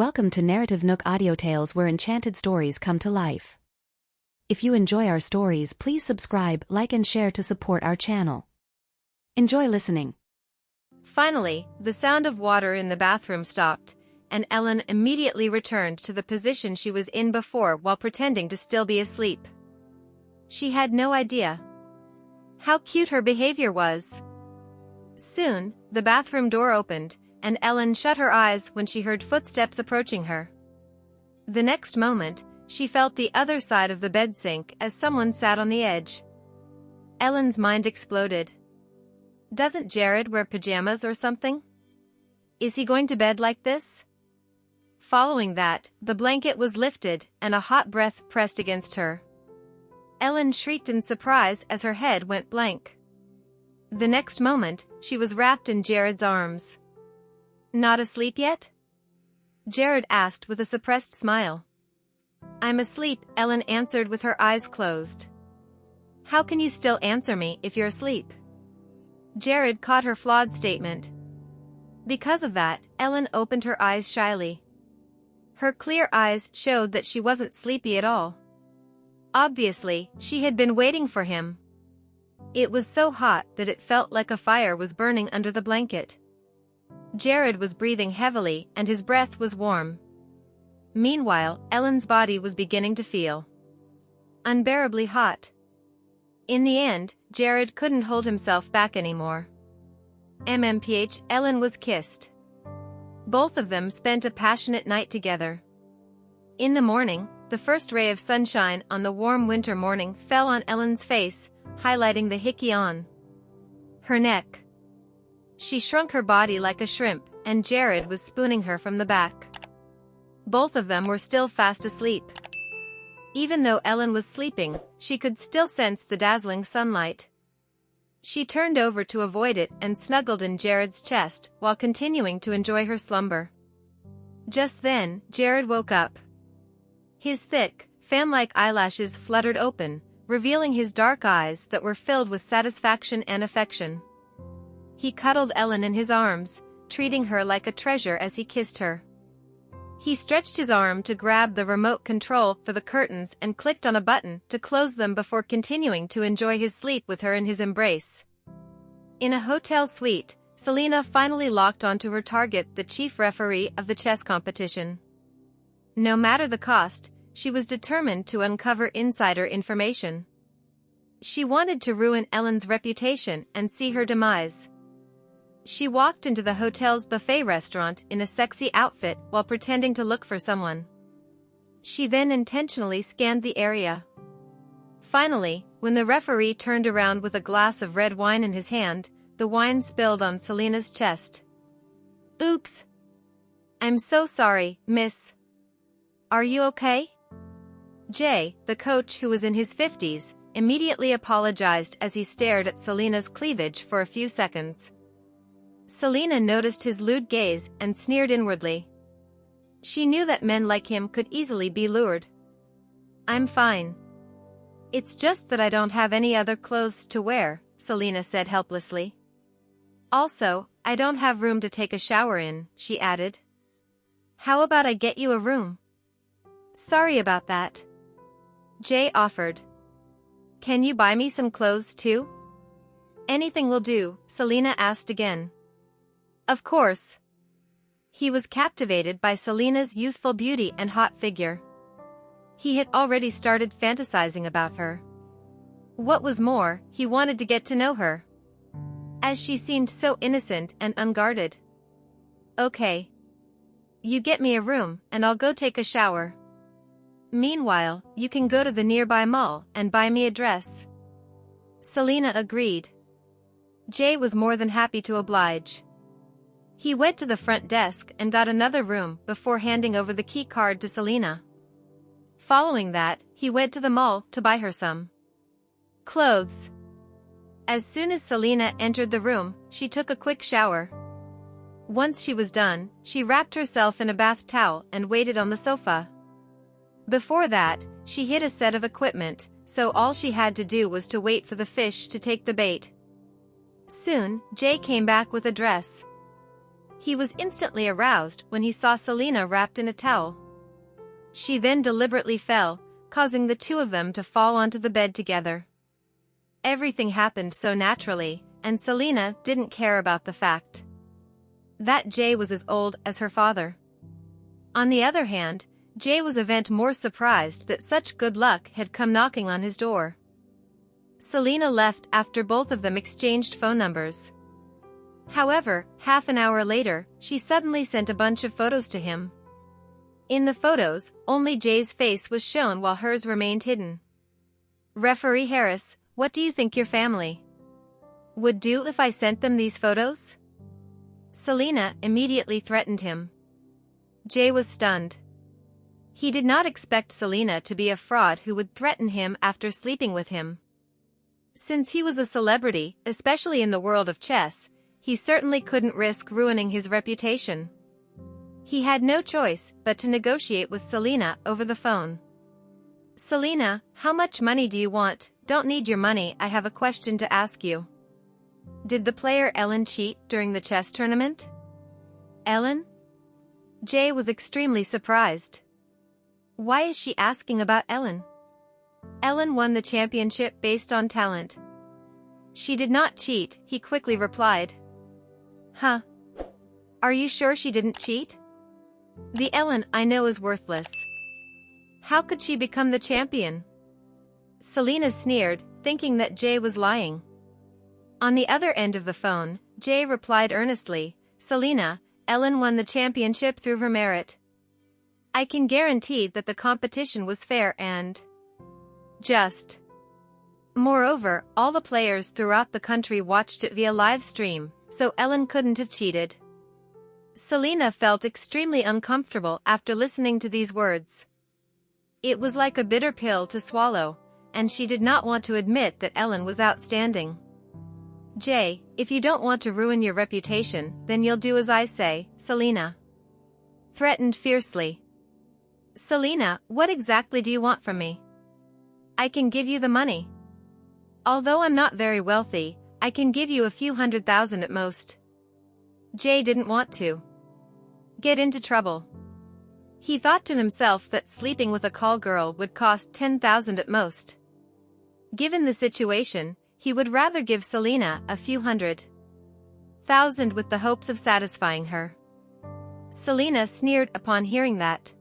Welcome to NarrativeNook audio tales where enchanted stories come to life. If you enjoy our stories, please subscribe, like and share to support our channel. Enjoy listening. Finally, the sound of water in the bathroom stopped, and Ellen immediately returned to the position she was in before while pretending to still be asleep. She had no idea how cute her behavior was. Soon, the bathroom door opened, and Ellen shut her eyes when she heard footsteps approaching her. The next moment, she felt the other side of the bed sink as someone sat on the edge. Ellen's mind exploded. Doesn't Jared wear pajamas or something? Is he going to bed like this? Following that, the blanket was lifted and a hot breath pressed against her. Ellen shrieked in surprise as her head went blank. The next moment, she was wrapped in Jared's arms. Not asleep yet? Jared asked with a suppressed smile. I'm asleep, Ellen answered with her eyes closed. How can you still answer me if you're asleep? Jared caught her flawed statement. Because of that, Ellen opened her eyes shyly. Her clear eyes showed that she wasn't sleepy at all. Obviously, she had been waiting for him. It was so hot that it felt like a fire was burning under the blanket. Jared was breathing heavily and his breath was warm. Meanwhile, Ellen's body was beginning to feel unbearably hot. In the end, Jared couldn't hold himself back anymore. MMPH, Ellen was kissed. Both of them spent a passionate night together. In the morning, the first ray of sunshine on the warm winter morning fell on Ellen's face, highlighting the hickey on her neck. She shrunk her body like a shrimp, and Jared was spooning her from the back. Both of them were still fast asleep. Even though Ellen was sleeping, she could still sense the dazzling sunlight. She turned over to avoid it and snuggled in Jared's chest while continuing to enjoy her slumber. Just then, Jared woke up. His thick, fan-like eyelashes fluttered open, revealing his dark eyes that were filled with satisfaction and affection. He cuddled Ellen in his arms, treating her like a treasure as he kissed her. He stretched his arm to grab the remote control for the curtains and clicked on a button to close them before continuing to enjoy his sleep with her in his embrace. In a hotel suite, Selena finally locked onto her target, the chief referee of the chess competition. No matter the cost, she was determined to uncover insider information. She wanted to ruin Ellen's reputation and see her demise. She walked into the hotel's buffet restaurant in a sexy outfit while pretending to look for someone. She then intentionally scanned the area. Finally, when the referee turned around with a glass of red wine in his hand, the wine spilled on Selena's chest. Oops! I'm so sorry, miss. Are you okay? Jay, the coach who was in his 50s, immediately apologized as he stared at Selena's cleavage for a few seconds. Selena noticed his lewd gaze and sneered inwardly. She knew that men like him could easily be lured. I'm fine. It's just that I don't have any other clothes to wear, Selena said helplessly. Also, I don't have room to take a shower in, she added. How about I get you a room? Sorry about that. Jay offered. Can you buy me some clothes too? Anything will do, Selena asked again. Of course. He was captivated by Selena's youthful beauty and hot figure. He had already started fantasizing about her. What was more, he wanted to get to know her, as she seemed so innocent and unguarded. Okay. You get me a room, and I'll go take a shower. Meanwhile, you can go to the nearby mall and buy me a dress. Selena agreed. Jay was more than happy to oblige. He went to the front desk and got another room before handing over the key card to Selena. Following that, he went to the mall to buy her some clothes. As soon as Selena entered the room, she took a quick shower. Once she was done, she wrapped herself in a bath towel and waited on the sofa. Before that, she hid a set of equipment, so all she had to do was to wait for the fish to take the bait. Soon, Jay came back with a dress. He was instantly aroused when he saw Selena wrapped in a towel. She then deliberately fell, causing the two of them to fall onto the bed together. Everything happened so naturally, and Selena didn't care about the fact that Jay was as old as her father. On the other hand, Jay was even more surprised that such good luck had come knocking on his door. Selena left after both of them exchanged phone numbers. However, half an hour later, she suddenly sent a bunch of photos to him. In the photos, only Jay's face was shown while hers remained hidden. Referee Harris, what do you think your family would do if I sent them these photos? Selena immediately threatened him. Jay was stunned. He did not expect Selena to be a fraud who would threaten him after sleeping with him. Since he was a celebrity, especially in the world of chess, he certainly couldn't risk ruining his reputation. He had no choice but to negotiate with Selena over the phone. Selena, how much money do you want? Don't need your money, I have a question to ask you. Did the player Ellen cheat during the chess tournament? Ellen? Jay was extremely surprised. Why is she asking about Ellen? Ellen won the championship based on talent. She did not cheat, he quickly replied. Huh? Are you sure she didn't cheat? The Ellen I know is worthless. How could she become the champion? Selena sneered, thinking that Jay was lying. On the other end of the phone, Jay replied earnestly, Selena, Ellen won the championship through her merit. I can guarantee that the competition was fair and just. Moreover, all the players throughout the country watched it via live stream, so Ellen couldn't have cheated. Selena felt extremely uncomfortable after listening to these words. It was like a bitter pill to swallow, and she did not want to admit that Ellen was outstanding. Jay, if you don't want to ruin your reputation, then you'll do as I say, Selena threatened fiercely. Selena, what exactly do you want from me? I can give you the money. Although I'm not very wealthy, I can give you a few $100,000 at most. Jay didn't want to get into trouble. He thought to himself that sleeping with a call girl would cost $10,000 at most. Given the situation, he would rather give Selena a few $100,000 with the hopes of satisfying her. Selena sneered upon hearing that.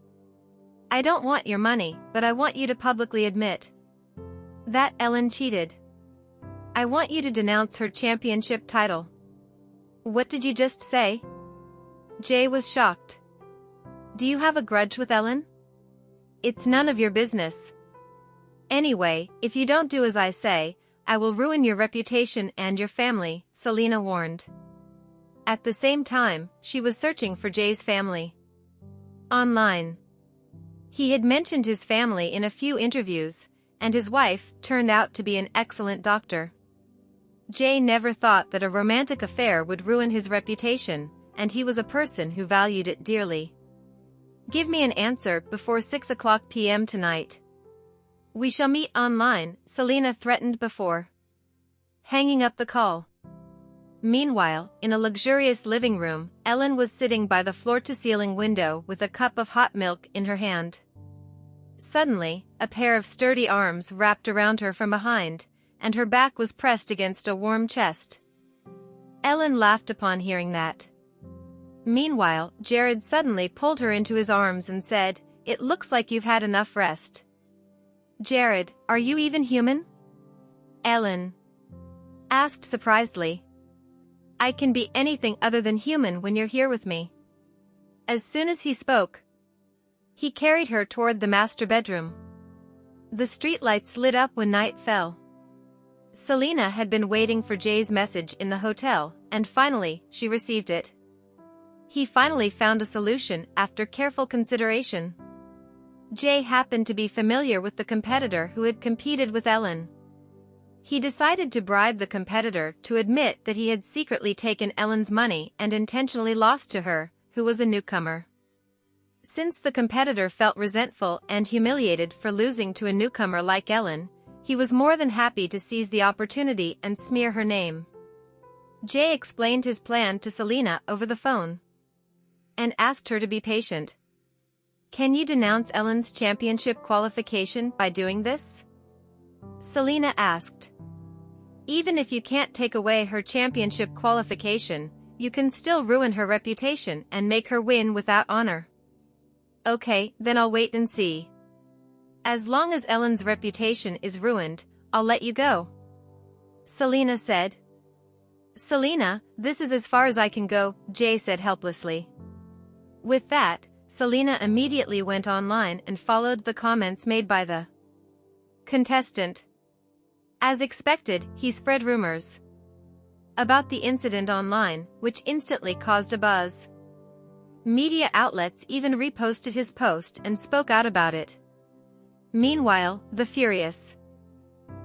I don't want your money, but I want you to publicly admit that Ellen cheated. I want you to denounce her championship title. What did you just say? Jay was shocked. Do you have a grudge with Ellen? It's none of your business. Anyway, if you don't do as I say, I will ruin your reputation and your family, Selena warned. At the same time, she was searching for Jay's family online. He had mentioned his family in a few interviews, and his wife turned out to be an excellent doctor. Jay never thought that a romantic affair would ruin his reputation, and he was a person who valued it dearly. Give me an answer before 6 p.m. tonight. We shall meet online, Selena threatened before hanging up the call. Meanwhile, in a luxurious living room, Ellen was sitting by the floor-to-ceiling window with a cup of hot milk in her hand. Suddenly, a pair of sturdy arms wrapped around her from behind, and her back was pressed against a warm chest. Ellen laughed upon hearing that. Meanwhile, Jared suddenly pulled her into his arms and said, "It looks like you've had enough rest." Jared, are you even human? Ellen asked surprisedly. I can be anything other than human when you're here with me. As soon as he spoke, he carried her toward the master bedroom. The streetlights lit up when night fell. Selena had been waiting for Jay's message in the hotel, and finally, she received it. He finally found a solution after careful consideration. Jay happened to be familiar with the competitor who had competed with Ellen. He decided to bribe the competitor to admit that he had secretly taken Ellen's money and intentionally lost to her, who was a newcomer. Since the competitor felt resentful and humiliated for losing to a newcomer like Ellen, he was more than happy to seize the opportunity and smear her name. Jay explained his plan to Selena over the phone. and asked her to be patient. Can you denounce Ellen's championship qualification by doing this? Selena asked. Even if you can't take away her championship qualification, you can still ruin her reputation and make her win without honor. Okay, then I'll wait and see. As long as Ellen's reputation is ruined, I'll let you go. Selena said. Selena, this is as far as I can go, Jay said helplessly. With that, Selena immediately went online and followed the comments made by the contestant. As expected, he spread rumors about the incident online, which instantly caused a buzz. Media outlets even reposted his post and spoke out about it. Meanwhile, the furious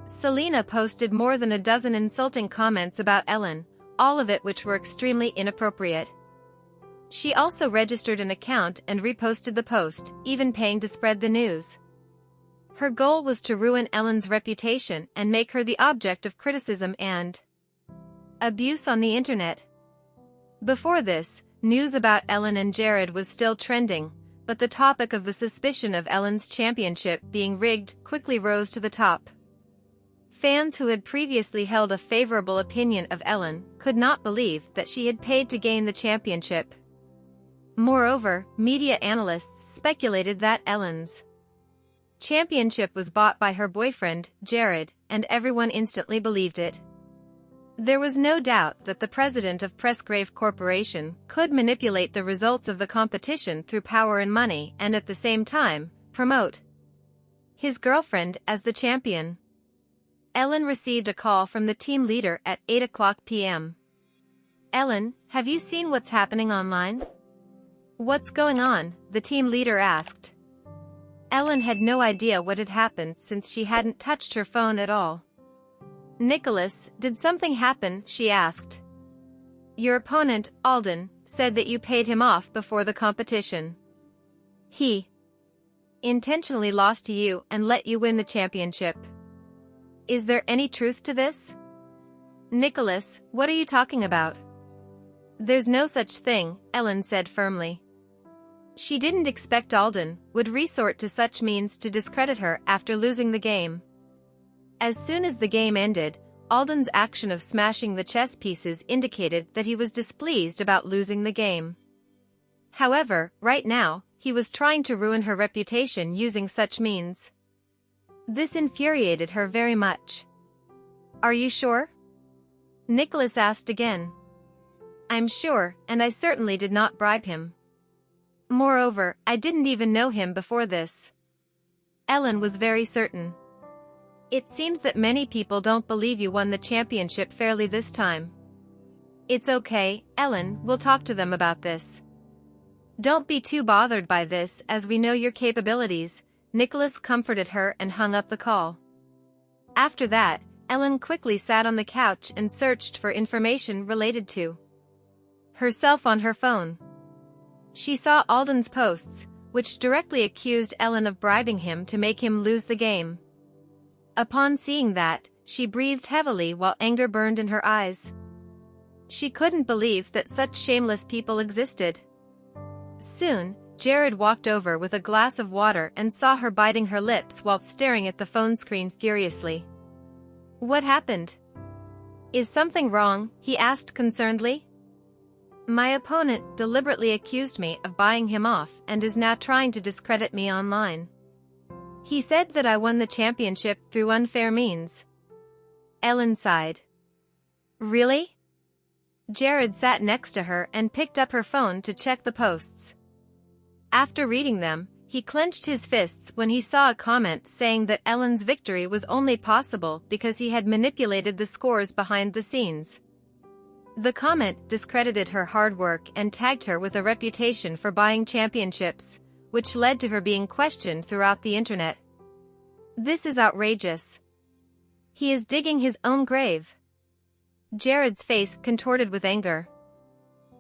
Selena posted more than a dozen insulting comments about Ellen, all of it which were extremely inappropriate. She also registered an account and reposted the post, even paying to spread the news. Her goal was to ruin Ellen's reputation and make her the object of criticism and abuse on the internet. Before this, news about Ellen and Jared was still trending, but the topic of the suspicion of Ellen's championship being rigged quickly rose to the top. Fans who had previously held a favorable opinion of Ellen could not believe that she had paid to gain the championship. Moreover, media analysts speculated that Ellen's championship was bought by her boyfriend, Jared, and everyone instantly believed it. There was no doubt that the president of Pressgrave Corporation could manipulate the results of the competition through power and money and at the same time, promote his girlfriend as the champion. Ellen received a call from the team leader at 8:00 p.m. Ellen, have you seen what's happening online? What's going on? The team leader asked. Ellen had no idea what had happened since she hadn't touched her phone at all. Nicholas, did something happen? She asked. Your opponent, Alden, said that you paid him off before the competition. He intentionally lost to you and let you win the championship. Is there any truth to this? Nicholas, what are you talking about? There's no such thing, Ellen said firmly. She didn't expect Alden would resort to such means to discredit her after losing the game. As soon as the game ended, Alden's action of smashing the chess pieces indicated that he was displeased about losing the game. However, right now, he was trying to ruin her reputation using such means. This infuriated her very much. Are you sure? Nicholas asked again. I'm sure, and I certainly did not bribe him. Moreover, I didn't even know him before this. Ellen was very certain. It seems that many people don't believe you won the championship fairly this time. It's okay, Ellen, we'll talk to them about this. Don't be too bothered by this as we know your capabilities, Nicholas comforted her and hung up the call. After that, Ellen quickly sat on the couch and searched for information related to herself on her phone. She saw Alden's posts, which directly accused Ellen of bribing him to make him lose the game. Upon seeing that, she breathed heavily while anger burned in her eyes. She couldn't believe that such shameless people existed. Soon, Jared walked over with a glass of water and saw her biting her lips while staring at the phone screen furiously. What happened? Is something wrong? He asked concernedly. My opponent deliberately accused me of buying him off and is now trying to discredit me online. He said that I won the championship through unfair means. Ellen sighed. Really? Jared sat next to her and picked up her phone to check the posts. After reading them, he clenched his fists when he saw a comment saying that Ellen's victory was only possible because he had manipulated the scores behind the scenes. The comment discredited her hard work and tagged her with a reputation for buying championships, which led to her being questioned throughout the internet. This is outrageous. He is digging his own grave. Jared's face contorted with anger.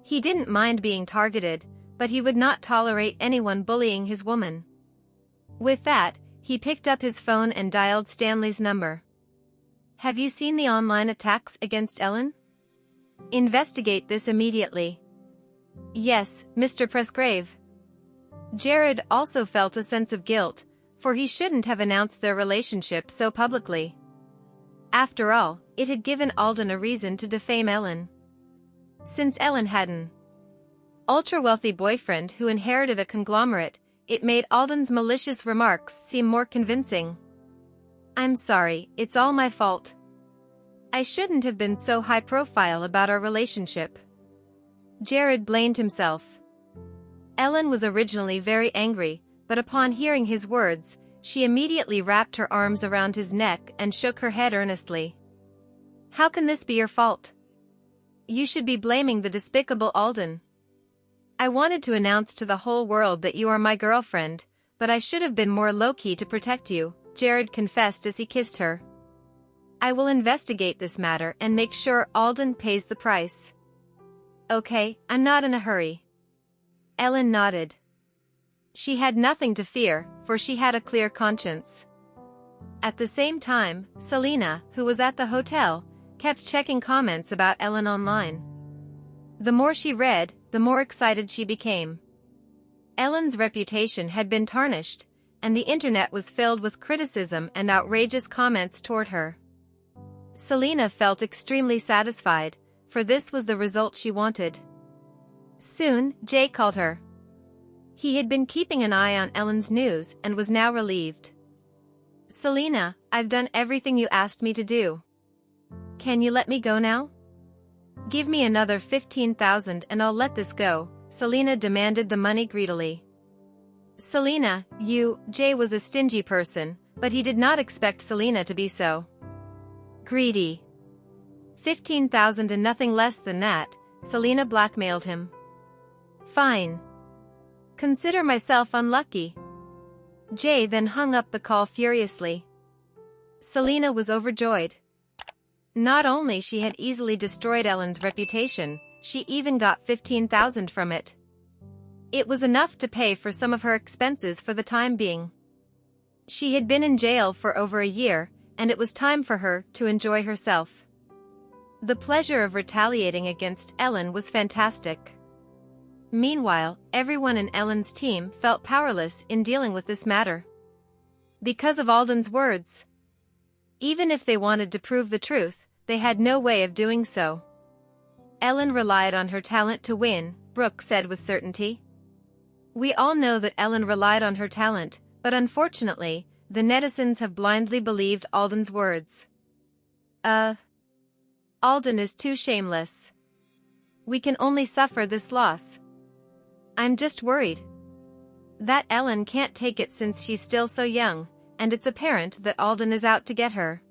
He didn't mind being targeted, but he would not tolerate anyone bullying his woman. With that, he picked up his phone and dialed Stanley's number. Have you seen the online attacks against Ellen? Investigate this immediately. Yes, Mr. Presgrave. Jared also felt a sense of guilt, for he shouldn't have announced their relationship so publicly. After all, it had given Alden a reason to defame Ellen. Since Ellen had an ultra-wealthy boyfriend who inherited a conglomerate, it made Alden's malicious remarks seem more convincing. "I'm sorry, it's all my fault. I shouldn't have been so high-profile about our relationship." Jared blamed himself. Ellen was originally very angry, but upon hearing his words, she immediately wrapped her arms around his neck and shook her head earnestly. "How can this be your fault? You should be blaming the despicable Alden. I wanted to announce to the whole world that you are my girlfriend, but I should have been more low-key to protect you," Jared confessed as he kissed her. "I will investigate this matter and make sure Alden pays the price." "Okay, I'm not in a hurry." Ellen nodded. She had nothing to fear, for she had a clear conscience. At the same time, Selena, who was at the hotel, kept checking comments about Ellen online. The more she read, the more excited she became. Ellen's reputation had been tarnished, and the internet was filled with criticism and outrageous comments toward her. Selena felt extremely satisfied, for this was the result she wanted. Soon, Jay called her. He had been keeping an eye on Ellen's news and was now relieved. "Selena, I've done everything you asked me to do. Can you let me go now?" "Give me another 15,000 and I'll let this go," Selena demanded the money greedily. "Selena, Jay was a stingy person, but he did not expect Selena to be so greedy. 15,000 and nothing less than that," Selena blackmailed him. "Fine. Consider myself unlucky." Jay then hung up the call furiously. Selena was overjoyed. Not only she had easily destroyed Ellen's reputation, she even got 15,000 from it. It was enough to pay for some of her expenses for the time being. She had been in jail for over a year, and it was time for her to enjoy herself. The pleasure of retaliating against Ellen was fantastic. Meanwhile, everyone in Ellen's team felt powerless in dealing with this matter. Because of Alden's words. Even if they wanted to prove the truth, they had no way of doing so. Ellen relied on her talent to win, Brooke said with certainty. "We all know that Ellen relied on her talent, but unfortunately, the netizens have blindly believed Alden's words. Alden is too shameless. We can only suffer this loss. I'm just worried that Ellen can't take it since she's still so young, and it's apparent that Alden is out to get her.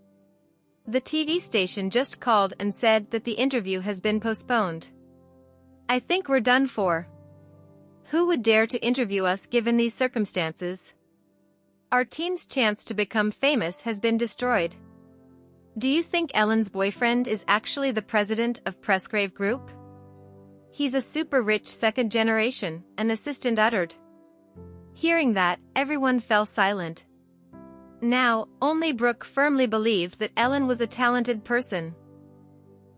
The TV station just called and said that the interview has been postponed. I think we're done for. Who would dare to interview us given these circumstances? Our team's chance to become famous has been destroyed. Do you think Ellen's boyfriend is actually the president of Presgrave Group? He's a super rich second generation," an assistant uttered. Hearing that, everyone fell silent. Now, only Brooke firmly believed that Ellen was a talented person.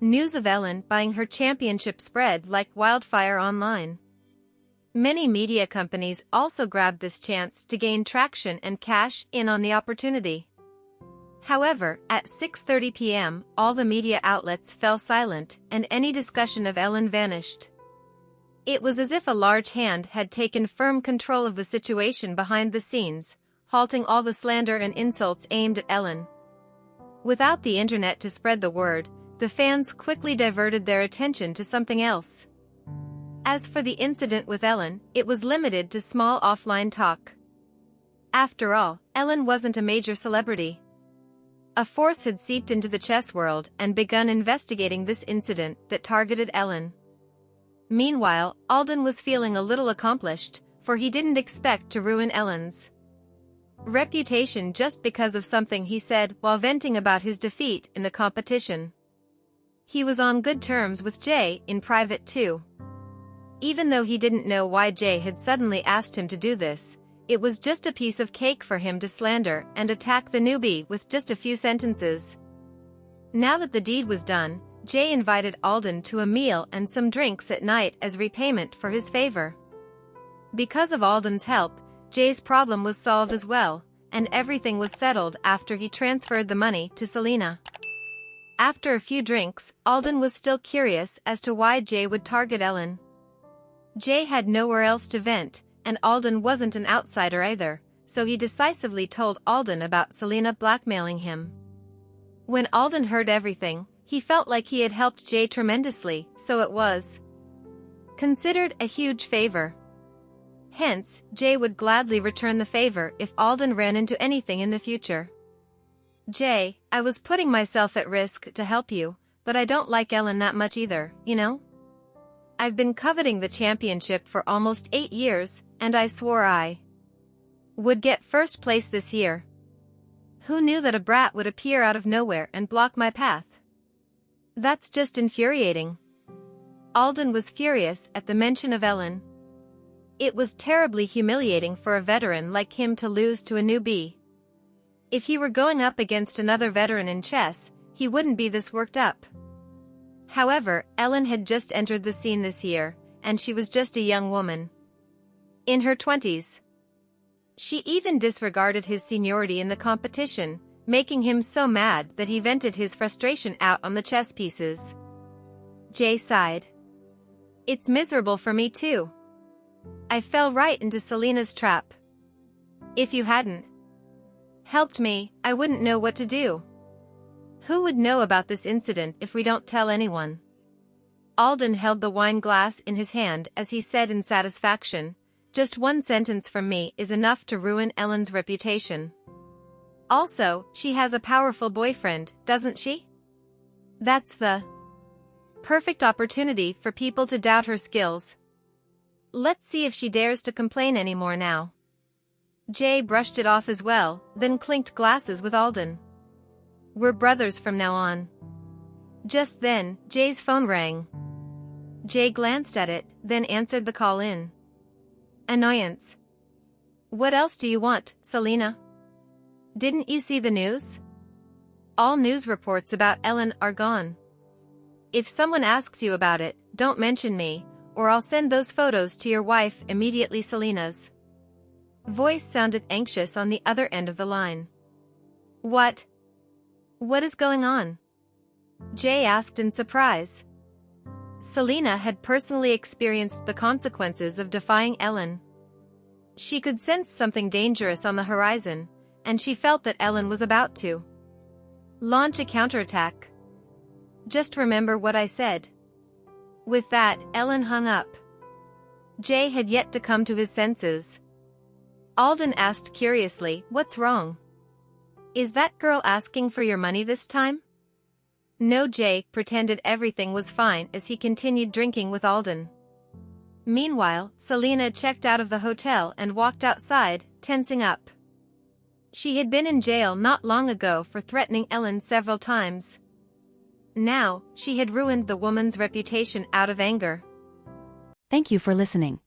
News of Ellen buying her championship spread like wildfire online. Many media companies also grabbed this chance to gain traction and cash in on the opportunity. However, at 6:30 p.m., all the media outlets fell silent, and any discussion of Ellen vanished. It was as if a large hand had taken firm control of the situation behind the scenes, halting all the slander and insults aimed at Ellen. Without the internet to spread the word, the fans quickly diverted their attention to something else. As for the incident with Ellen, it was limited to small offline talk. After all, Ellen wasn't a major celebrity. A force had seeped into the chess world and begun investigating this incident that targeted Ellen. Meanwhile, Alden was feeling a little accomplished, for he didn't expect to ruin Ellen's reputation just because of something he said while venting about his defeat in the competition. He was on good terms with Jay in private too. Even though he didn't know why Jay had suddenly asked him to do this, it was just a piece of cake for him to slander and attack the newbie with just a few sentences. Now that the deed was done, Jay invited Alden to a meal and some drinks at night as repayment for his favor. Because of Alden's help, Jay's problem was solved as well, and everything was settled after he transferred the money to Selena. After a few drinks, Alden was still curious as to why Jay would target Ellen. Jay had nowhere else to vent, and Alden wasn't an outsider either, so he decisively told Alden about Selena blackmailing him. When Alden heard everything, he felt like he had helped Jay tremendously, so it was considered a huge favor. Hence, Jay would gladly return the favor if Alden ran into anything in the future. Jay, I was putting myself at risk to help you, but I don't like Ellen that much either, you know? I've been coveting the championship for almost 8 years, and I swore I would get first place this year. Who knew that a brat would appear out of nowhere and block my path? That's just infuriating. Alden was furious at the mention of Ellen. It was terribly humiliating for a veteran like him to lose to a newbie. If he were going up against another veteran in chess, he wouldn't be this worked up. However, Ellen had just entered the scene this year, and she was just a young woman. In her 20s. She even disregarded his seniority in the competition, making him so mad that he vented his frustration out on the chess pieces. Jay sighed. It's miserable for me too. I fell right into Selena's trap. If you hadn't helped me, I wouldn't know what to do. Who would know about this incident if we don't tell anyone? Alden held the wine glass in his hand as he said in satisfaction, just one sentence from me is enough to ruin Ellen's reputation. Also, she has a powerful boyfriend, doesn't she? That's the perfect opportunity for people to doubt her skills. Let's see if she dares to complain anymore now. Jay brushed it off as well, then clinked glasses with Alden. We're brothers from now on. Just then, Jay's phone rang. Jay glanced at it, then answered the call in annoyance. What else do you want, Selena? Didn't you see the news? All news reports about Ellen are gone. If someone asks you about it, don't mention me, or I'll send those photos to your wife immediately. Selena's voice sounded anxious on the other end of the line. What? What is going on? Jay asked in surprise. Selena had personally experienced the consequences of defying Ellen. She could sense something dangerous on the horizon, and she felt that Ellen was about to launch a counterattack. Just remember what I said. With that, Ellen hung up. Jay had yet to come to his senses. Alden asked curiously, what's wrong? Is that girl asking for your money this time? No. Jay pretended everything was fine as he continued drinking with Alden. Meanwhile, Selena checked out of the hotel and walked outside, tensing up. She had been in jail not long ago for threatening Ellen several times. Now, she had ruined the woman's reputation out of anger. Thank you for listening.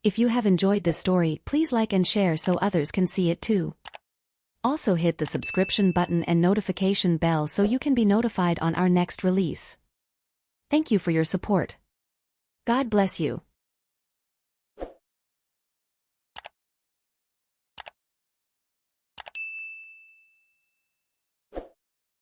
If you have enjoyed this story, please like and share so others can see it too. Also hit the subscription button and notification bell so you can be notified on our next release. Thank you for your support. God bless you.